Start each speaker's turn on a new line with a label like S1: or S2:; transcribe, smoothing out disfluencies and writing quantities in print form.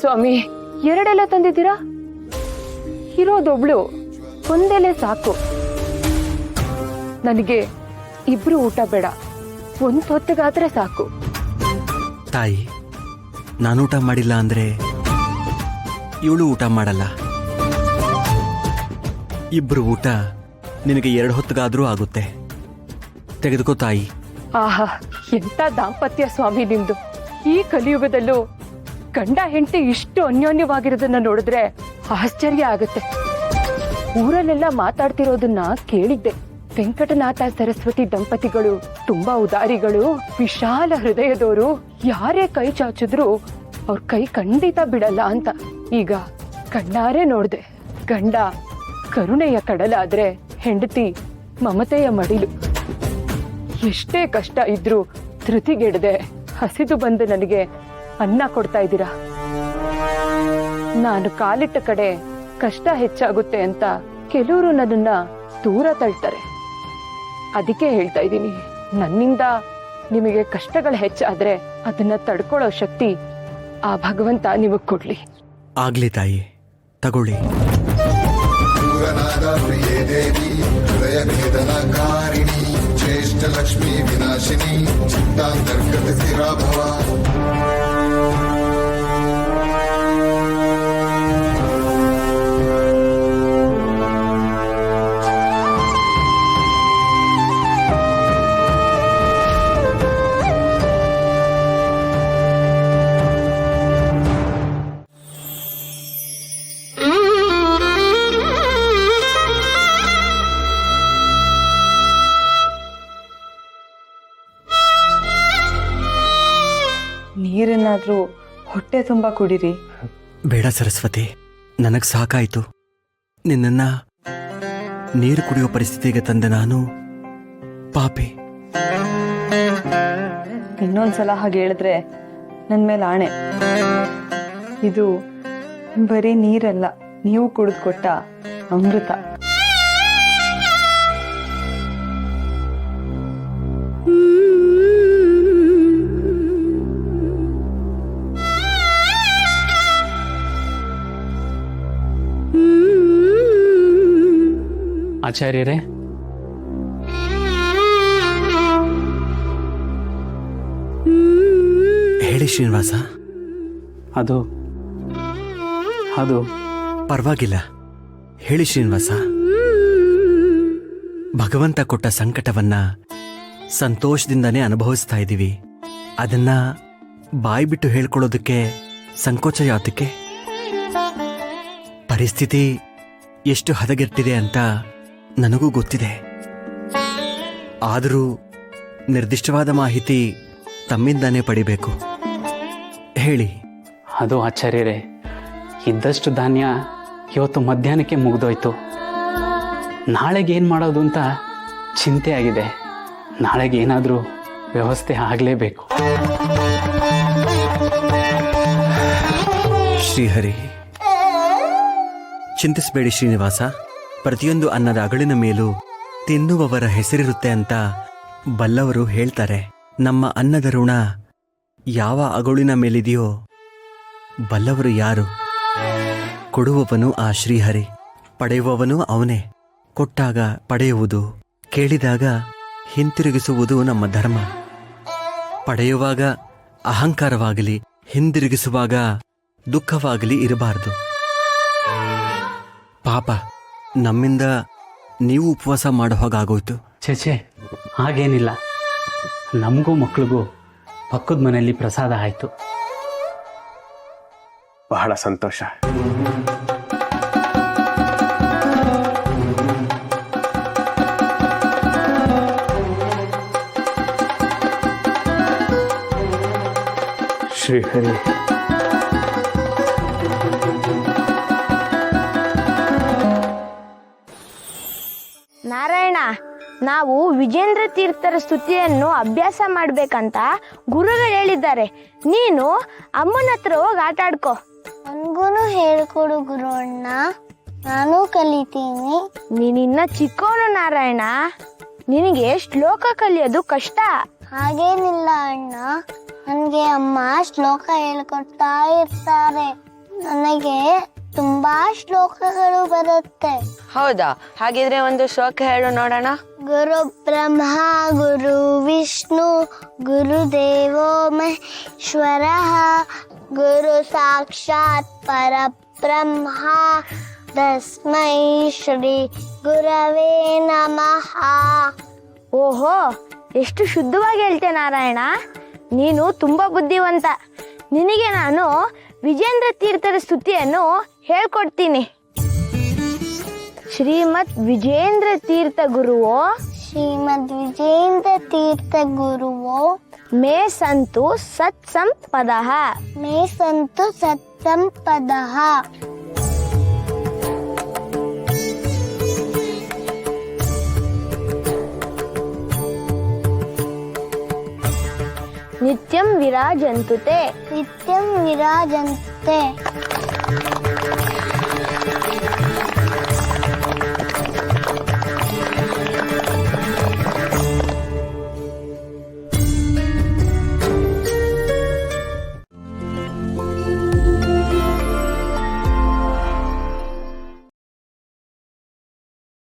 S1: ಸ್ವಾಮಿ, ಎರಡೆಲೆ ತಂದಿದ್ದೀರಾ? ಇರೋದೊಬ್ಳು, ಒಂದೆಲೆ ಸಾಕು. ನನಗೆ ಇಬ್ರು ಊಟ ಬೇಡ, ಒಂದ್ ಹೊತ್ತಿಗಾದ್ರೆ ಸಾಕು.
S2: ತಾಯಿ, ನಾನು ಊಟ ಮಾಡಿಲ್ಲ ಅಂದ್ರೆ ಇವಳು ಊಟ ಮಾಡಲ್ಲ. ಇಬ್ರು ಊಟ ನಿನಗೆ 2 ಹೊತ್ತಿಗಾದ್ರೂ ಆಗುತ್ತೆ. ತೆಗೆದುಕೋ ತಾಯಿ.
S1: ಆಹಾ, ಎಂತ ದಾಂಪತ್ಯ ಸ್ವಾಮಿ ನಿಮ್ದು. ಈ ಕಲಿಯುಗದಲ್ಲೂ ಗಂಡ ಹೆಂಡತಿ ಇಷ್ಟು ಅನ್ಯೋನ್ಯವಾಗಿರೋದನ್ನ ನೋಡಿದ್ರೆ ಆಶ್ಚರ್ಯ ಆಗುತ್ತೆ. ಊರಲ್ಲೆಲ್ಲ ಮಾತಾಡ್ತಿರೋದನ್ನ ಕೇಳಿದ್ದೆ. ವೆಂಕಟನಾಥ ಸರಸ್ವತಿ ದಂಪತಿಗಳು ತುಂಬಾ ಉದಾರಿಗಳು, ವಿಶಾಲ ಹೃದಯದವರು. ಯಾರೇ ಕೈ ಚಾಚಿದ್ರು ಅವ್ರ ಕೈ ಖಂಡಿತ ಬಿಡಲ್ಲ ಅಂತ. ಈಗ ಕಣ್ಣಾರೆ ನೋಡ್ದೆ. ಗಂಡ ಕರುಣೆಯ ಕಡಲಾದ್ರೆ ಹೆಂಡತಿ ಮಮತೆಯ ಮಡಿಲು. ಎಷ್ಟೇ ಕಷ್ಟ ಇದ್ರೂ ಧೃತಿಗೆಡದೆ ಹಸಿದು ಬಂದು ನನಗೆ ಅನ್ನ ಕೊಡ್ತಾ ಇದ್ದೀರಾ. ನಾನು ಕಾಲಿಟ್ಟ ಕಡೆ ಕಷ್ಟ ಹೆಚ್ಚಾಗುತ್ತೆ ಅಂತ ಕೆಲವರು ನನ್ನನ್ನ ದೂರ ತಳ್ತಾರೆ. ಅದಕ್ಕೆ ಹೇಳ್ತಾ ಇದ್ದೀನಿ, ನನ್ನಿಂದ ನಿಮಗೆ ಕಷ್ಟಗಳು ಹೆಚ್ಚಾದ್ರೆ ಅದನ್ನ ತಡ್ಕೊಳ್ಳೋ ಶಕ್ತಿ ಆ ಭಗವಂತ ನಿಮಗ್ ಕೊಡ್ಲಿ.
S2: ಆಗ್ಲಿ ತಾಯಿ, ತಗೊಳ್ಳಿ.
S3: ಜ್ಯೇಷ್ಠ ಲಕ್ಷ್ಮೀ ವಿನಾಶಿನಿ ಚಿತ್ತಾಂತರ್ಗತ ಸ್ಥಿರಾಭವ.
S4: ನೀರನ್ನಾದ್ರೂ ಹೊಟ್ಟೆ ತುಂಬಾ ಕುಡಿರಿ.
S2: ಬೇಡ ಸರಸ್ವತಿ, ನನಗ್ ಸಾಕಾಯ್ತು. ನಿನ್ನನ್ನ ನೀರು ಕುಡಿಯೋ ಪರಿಸ್ಥಿತಿಗೆ ತಂದೆ ನಾನು ಪಾಪಿ.
S4: ಇನ್ನೊಂದ್ಸಲ ಹಾಗೆ ಹೇಳಿದ್ರೆ ನನ್ ಮೇಲೆ ಆಣೆ. ಇದು ಬರೀ ನೀರಲ್ಲ, ನೀವು ಕುಡಿದು ಕೊಟ್ಟ ಅಮೃತ.
S5: ಆಚಾರ್ಯರೇ,
S2: ಹೇಳಿ ಶ್ರೀನಿವಾಸ.
S5: ಅದು
S2: ಪರವಾಗಿಲ್ಲ, ಹೇಳಿ ಶ್ರೀನಿವಾಸ. ಭಗವಂತ ಕೊಟ್ಟ ಸಂಕಟವನ್ನ ಸಂತೋಷದಿಂದಾನೇ ಅನುಭವಿಸ್ತಾ ಇದ್ದೀವಿ. ಅದನ್ನ ಬಾಯಿ ಬಿಟ್ಟು ಹೇಳ್ಕೊಳ್ಳೋದಕ್ಕೆ ಸಂಕೋಚ ಯಾತಕ್ಕೆ? ಪರಿಸ್ಥಿತಿ ಎಷ್ಟು ಹದಗೆಟ್ಟಿದೆ ಅಂತ ನನಗೂ ಗೊತ್ತಿದೆ. ಆದರೂ ನಿರ್ದಿಷ್ಟವಾದ ಮಾಹಿತಿ ತಮ್ಮಿಂದಾನೇ ಪಡಿಬೇಕು. ಹೇಳಿ.
S5: ಅದು ಆಚಾರ್ಯರೇ, ಇದ್ದಷ್ಟು ಧಾನ್ಯ ಇವತ್ತು ಮಧ್ಯಾಹ್ನಕ್ಕೆ ಮುಗಿದೋಯ್ತು. ನಾಳೆಗೆ ಏನು ಮಾಡೋದು ಅಂತ ಚಿಂತೆ ಆಗಿದೆ. ನಾಳೆಗೆ ಏನಾದರೂ ವ್ಯವಸ್ಥೆ ಆಗಲೇಬೇಕು.
S2: ಶ್ರೀಹರಿ, ಚಿಂತಿಸಬೇಡಿ ಶ್ರೀನಿವಾಸ. ಪ್ರತಿಯೊಂದು ಅನ್ನದ ಅಗಳಿನ ಮೇಲೂ ತಿನ್ನುವವರ ಹೆಸರಿರುತ್ತೆ ಅಂತ ಬಲ್ಲವರು ಹೇಳ್ತಾರೆ. ನಮ್ಮ ಅನ್ನದ ಋಣ ಯಾವ ಅಗಳಿನ ಮೇಲಿದೆಯೋ ಬಲ್ಲವರು ಯಾರು? ಕೊಡುವವನು ಆ ಶ್ರೀಹರಿ, ಪಡೆಯುವವನು ಅವನೇ. ಕೊಟ್ಟಾಗ ಪಡೆಯುವುದು, ಕೇಳಿದಾಗ ಹಿಂತಿರುಗಿಸುವುದು ನಮ್ಮ ಧರ್ಮ. ಪಡೆಯುವಾಗ ಅಹಂಕಾರವಾಗಲಿ, ಹಿಂದಿರುಗಿಸುವಾಗ ದುಃಖವಾಗಲಿ ಇರಬಾರದು. ಪಾಪ, ನಮ್ಮಿಂದ ನೀವು ಉಪವಾಸ ಮಾಡೋ ಹಾಗಾಗೋಯ್ತು.
S5: ಛೇ, ಹಾಗೇನಿಲ್ಲ. ನಮಗೂ ಮಕ್ಕಳಿಗೂ ಪಕ್ಕದ ಮನೆಯಲ್ಲಿ ಪ್ರಸಾದ ಆಯಿತು.
S6: ಬಹಳ ಸಂತೋಷ. ಶ್ರೀಹರಿ,
S7: ನಾರಾಯಣ, ನಾವು ವಿಜೇಂದ್ರ ತೀರ್ಥರ ಸ್ತುತಿಯನ್ನು ಅಭ್ಯಾಸ ಮಾಡ್ಬೇಕಂತ ಗುರುಗಳು ಹೇಳಿದ್ದಾರೆ. ನೀನು ಅಮ್ಮನ ಹತ್ರ ಹೋಗಿ ಆಟ ಆಡ್ಕೋ.
S8: ನನ್ಗೂನು ಹೇಳ್ಕೊಡು ಗುರು ಅಣ್ಣ, ನಾನು ಕಲಿತೀನಿ.
S7: ನೀನಿನ್ನ ಚಿಕ್ಕವನು ನಾರಾಯಣ, ನಿನಗೆ ಶ್ಲೋಕ ಕಲಿಯೋದು ಕಷ್ಟ.
S8: ಹಾಗೇನಿಲ್ಲ ಅಣ್ಣ, ನನ್ಗೆ ಅಮ್ಮ ಶ್ಲೋಕ ಹೇಳ್ಕೊಡ್ತಾ ಇರ್ತಾರೆ. ನನಗೆ ತುಂಬಾ ಶ್ಲೋಕಗಳು ಬರುತ್ತೆ.
S7: ಹೌದಾ? ಹಾಗಿದ್ರೆ ಒಂದು ಶ್ಲೋಕ ಹೇಳು ನೋಡೋಣ.
S8: ಗುರು ಬ್ರಹ್ಮ ಗುರು ವಿಷ್ಣು ಗುರುದೇವೋ ಮಹೇಶ್ವರ ಗುರು ಸಾಕ್ಷಾತ್ ಪರಬ್ರಹ್ಮ ತಸ್ಮೈ ಶ್ರೀ ಗುರವೇ ನಮಃ.
S7: ಓಹೋ, ಎಷ್ಟು ಶುದ್ಧವಾಗಿ ಹೇಳ್ತೆ ನಾರಾಯಣ. ನೀನು ತುಂಬಾ ಬುದ್ಧಿವಂತ. ನಿನಗೆ ನಾನು ವಿಜೇಂದ್ರ ತೀರ್ಥರ ಸ್ತುತಿಯನ್ನು ಹೇಳ್ಕೊಡ್ತೀನಿ. ಶ್ರೀಮದ್ ವಿಜೇಂದ್ರ ತೀರ್ಥ ಗುರುವೋ
S8: ಶ್ರೀಮದ್ ವಿಜೇಂದ್ರ ತೀರ್ಥ ಗುರುವೋ
S7: ಮೇ ಸಂತು ಸತ್ಸಂಪದಃ.
S8: ಮೇ ಸಂತು ಸತ್ಸಂಪದಃ.
S7: ನಿತ್ಯಂ ವಿರಾಜಂತುತೆ.
S8: ನಿತ್ಯಂ ವಿರಾಜಂತೆ.